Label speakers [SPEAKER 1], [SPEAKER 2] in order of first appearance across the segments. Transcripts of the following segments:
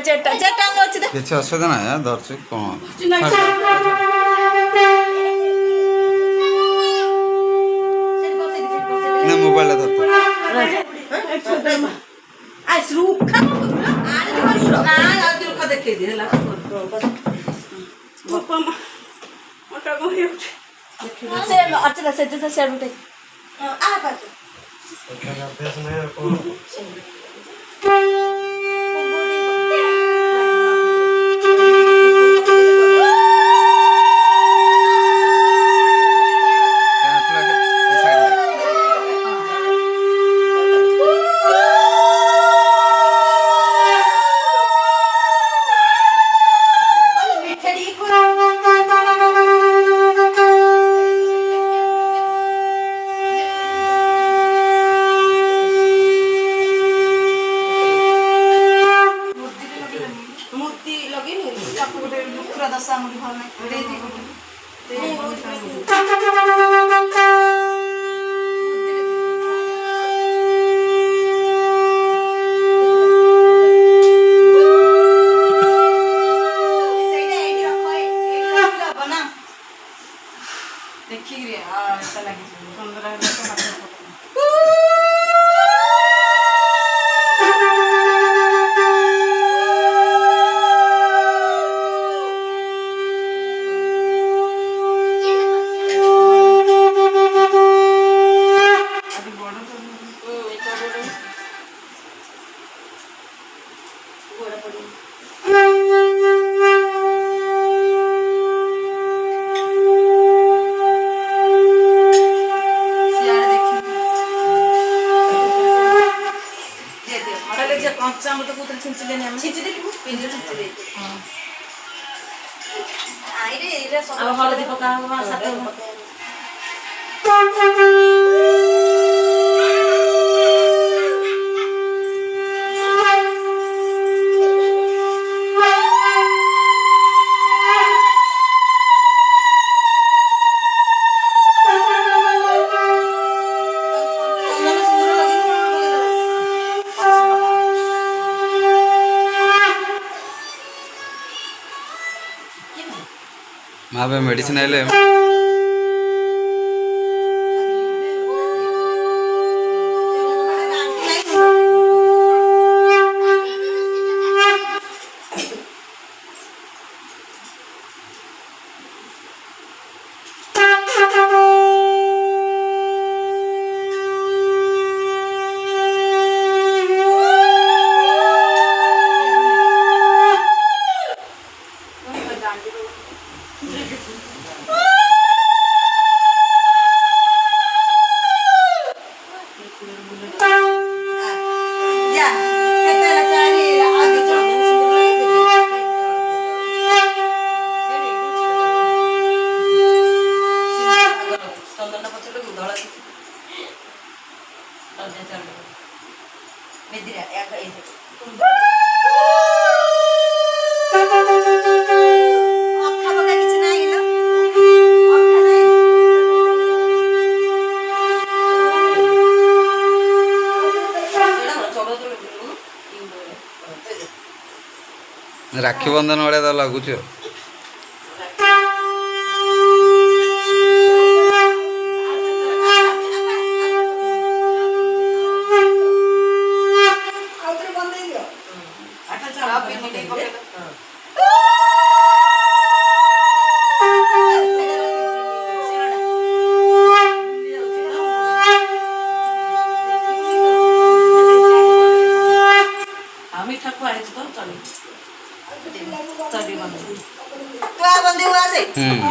[SPEAKER 1] जेटा जेटा हम अछि दे
[SPEAKER 2] किसी असुविधा ना है धरछु कौन ना मोबाइल धरतो
[SPEAKER 1] आइस रूप खा ना आदि रुख देखे दे हला बापा मोटा गयो से अर्चना से शेयर उठे आ बात
[SPEAKER 3] अभ्यास नहीं है कौन
[SPEAKER 1] हलदी पका सात
[SPEAKER 2] माँ पे मेडिसिन आइले राखी बंधन वाले तो लगुच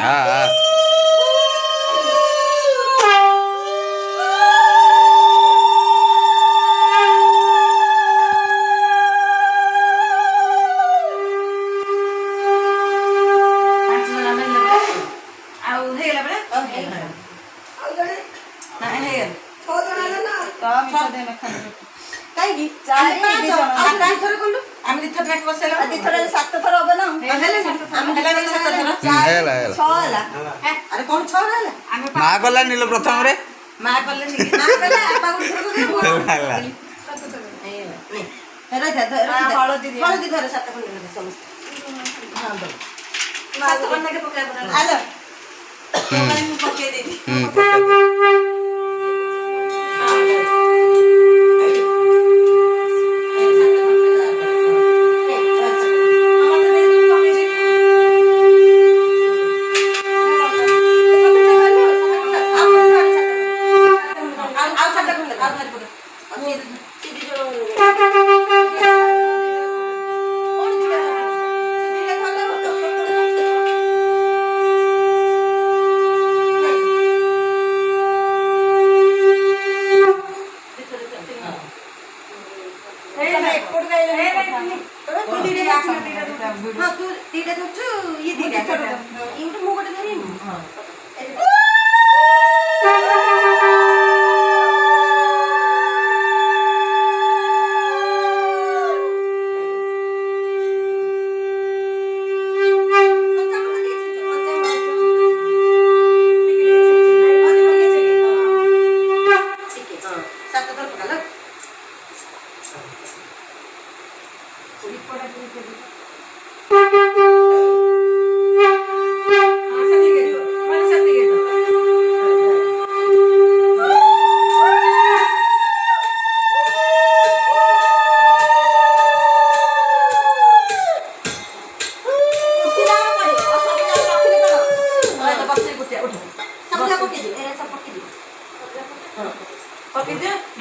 [SPEAKER 2] हाँ माँ कला नील प्रथम रे
[SPEAKER 1] माँ कले ହଳଦୀ ଦିଅ।
[SPEAKER 4] ହଳଦୀ ଧରେ 7 ଖଣ୍ଡ ନେବେ ସମସ୍ତେ
[SPEAKER 1] ହଁ ଦଉ।
[SPEAKER 4] 7 ଖଣ୍ଡ ନେବେ ପକେଇବା
[SPEAKER 1] ଆଲୋ ମୁଁ ପକେଇ ଦେବି।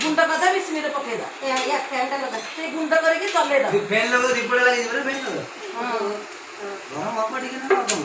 [SPEAKER 4] गुंडा करदा बिस्मिरे पकेदा या फैनटा लगा से गुंडा करके चलेदा
[SPEAKER 2] फैन लगा दीपड़ा लगी दिबरे फैन लगा
[SPEAKER 4] हां
[SPEAKER 2] गरम बापा ठीक ना बापा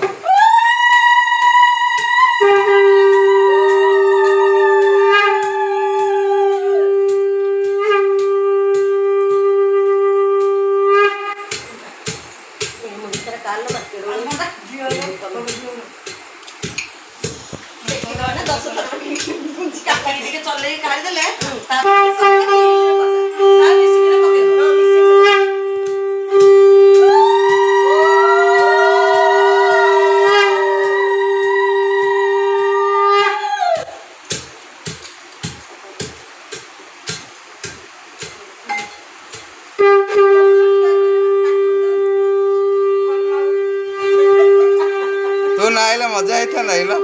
[SPEAKER 2] तू ना आइला मजा आइथा ना आइला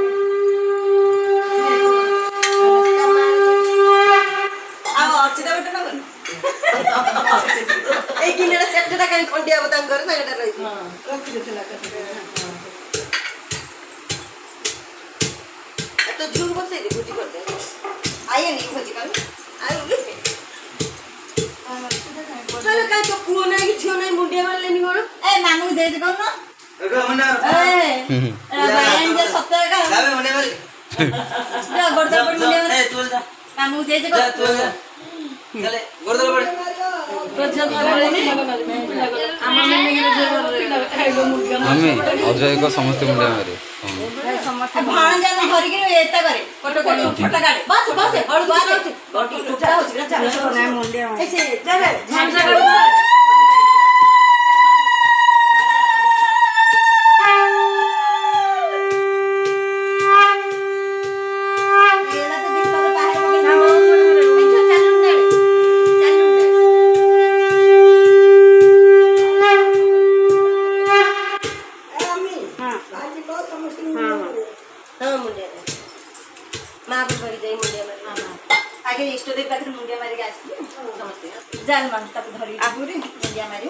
[SPEAKER 4] मुंडिया मारले नि गोड़
[SPEAKER 1] ए नानू दे दे कौन
[SPEAKER 2] एगो मने
[SPEAKER 1] ए बयान जे सत्तर का
[SPEAKER 2] जाबे मने मारी
[SPEAKER 1] जा गोड़दा पड़ मुंडिया
[SPEAKER 2] ए तू जा
[SPEAKER 1] नानू दे दे
[SPEAKER 2] जा तू जा चले गोरदल पड़
[SPEAKER 5] मम्मी अजय को समस्त मुंडिया मारे
[SPEAKER 1] भाण जान धरि के एता करे फोटो काढ बस बस हळ बस टुटा होछ ना चाल ना मुंडिया ऐसे जा झांझा काढ आगे इष्ट देव पाखे मुंडिया मारी आसी समस्त जान मन तक धरी आगुरी मुंडिया मारी